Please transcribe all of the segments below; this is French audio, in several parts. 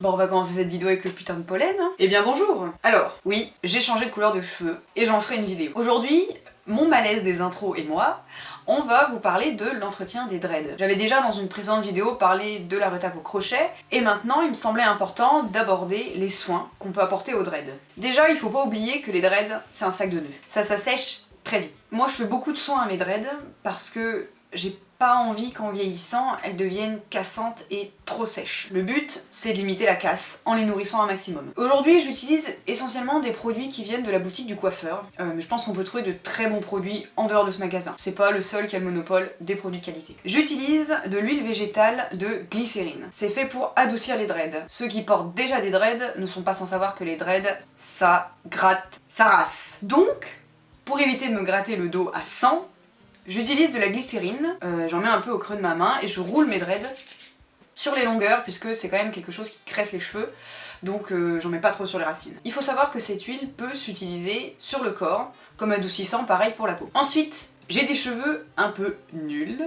Bon, on va commencer cette vidéo avec le putain de pollen, hein. Eh bien bonjour. Alors, oui, j'ai changé de couleur de cheveux et j'en ferai une vidéo. Aujourd'hui, mon malaise des intros et moi, on va vous parler de l'entretien des dreads. J'avais déjà dans une précédente vidéo parlé de la retape au crochet, et maintenant il me semblait important d'aborder les soins qu'on peut apporter aux dreads. Déjà, il faut pas oublier que les dreads, c'est un sac de nœuds. Ça s'assèche très vite. Moi je fais beaucoup de soins à mes dreads parce que j'ai pas envie qu'en vieillissant, elles deviennent cassantes et trop sèches. Le but, c'est de limiter la casse en les nourrissant un maximum. Aujourd'hui, j'utilise essentiellement des produits qui viennent de la boutique du coiffeur, mais je pense qu'on peut trouver de très bons produits en dehors de ce magasin. C'est pas le seul qui a le monopole des produits de qualité. J'utilise de l'huile végétale de glycérine. C'est fait pour adoucir les dreads. Ceux qui portent déjà des dreads ne sont pas sans savoir que les dreads, ça gratte, ça rasse. Donc, pour éviter de me gratter le dos à 100, j'utilise de la glycérine, j'en mets un peu au creux de ma main et je roule mes dreads sur les longueurs puisque c'est quand même quelque chose qui cresse les cheveux, donc j'en mets pas trop sur les racines. Il faut savoir que cette huile peut s'utiliser sur le corps comme adoucissant, pareil pour la peau. Ensuite, j'ai des cheveux un peu nuls,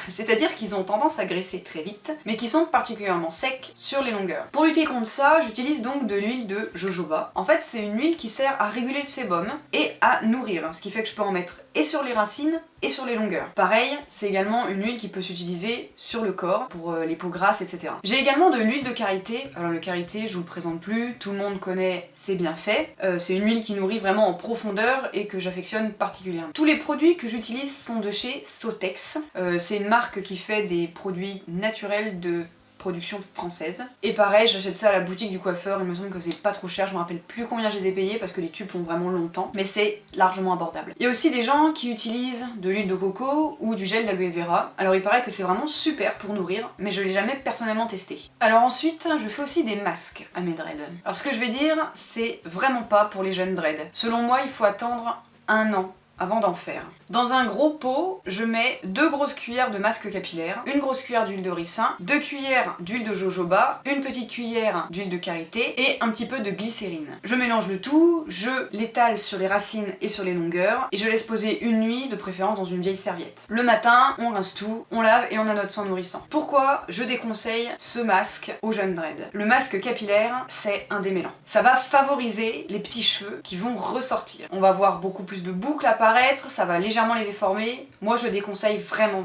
c'est-à-dire qu'ils ont tendance à graisser très vite, mais qui sont particulièrement secs sur les longueurs. Pour lutter contre ça, j'utilise donc de l'huile de jojoba. En fait, c'est une huile qui sert à réguler le sébum et à nourrir, ce qui fait que je peux en mettre et sur les racines et sur les longueurs. Pareil, c'est également une huile qui peut s'utiliser sur le corps, pour les peaux grasses, etc. J'ai également de l'huile de karité. Alors le karité, je vous le présente plus, tout le monde connaît ses bienfaits. C'est une huile qui nourrit vraiment en profondeur et que j'affectionne particulièrement. Tous les produits que j'utilise sont de chez Sotex. C'est une marque qui fait des produits naturels de production française. Et pareil, j'achète ça à la boutique du coiffeur, il me semble que c'est pas trop cher, je me rappelle plus combien je les ai payés parce que les tubes font vraiment longtemps, mais c'est largement abordable. Il y a aussi des gens qui utilisent de l'huile de coco ou du gel d'aloe vera. Alors il paraît que c'est vraiment super pour nourrir, mais je l'ai jamais personnellement testé. Alors ensuite, je fais aussi des masques à mes dreads. Alors ce que je vais dire, c'est vraiment pas pour les jeunes dreads. Selon moi, il faut attendre 1 an avant d'en faire. Dans un gros pot, je mets 2 grosses cuillères de masque capillaire, 1 grosse cuillère d'huile de ricin, 2 cuillères d'huile de jojoba, 1 petite cuillère d'huile de karité et un petit peu de glycérine. Je mélange le tout, je l'étale sur les racines et sur les longueurs et je laisse poser une nuit, de préférence dans une vieille serviette. Le matin, on rince tout, on lave et on a notre soin nourrissant. Pourquoi je déconseille ce masque aux jeunes dreads? Le masque capillaire, c'est un démêlant. Ça va favoriser les petits cheveux qui vont ressortir. On va voir beaucoup plus de boucles apparaître, ça va légèrement les déformer. Moi je déconseille vraiment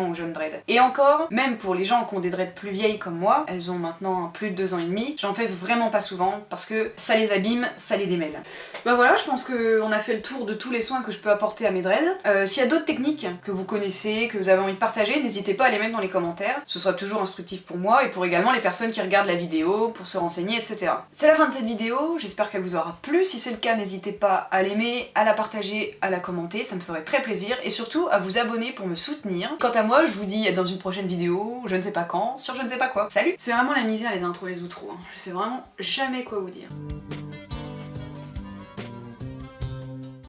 aux jeunes dreads. Et encore, même pour les gens qui ont des dreads plus vieilles comme moi, elles ont maintenant plus de 2 ans et demi, j'en fais vraiment pas souvent parce que ça les abîme, ça les démêle. Bah voilà, je pense qu'on a fait le tour de tous les soins que je peux apporter à mes dreads. S'il y a d'autres techniques que vous connaissez, que vous avez envie de partager, n'hésitez pas à les mettre dans les commentaires. Ce sera toujours instructif pour moi et pour également les personnes qui regardent la vidéo, pour se renseigner, etc. C'est la fin de cette vidéo, j'espère qu'elle vous aura plu. Si c'est le cas, n'hésitez pas à l'aimer, à la partager, à la commenter, ça me ferait très plaisir, et surtout à vous abonner pour me soutenir. Quant à moi, je vous dis dans une prochaine vidéo, je ne sais pas quand, sur je ne sais pas quoi. Salut! C'est vraiment la misère les intros, les outros, hein. Je sais vraiment jamais quoi vous dire.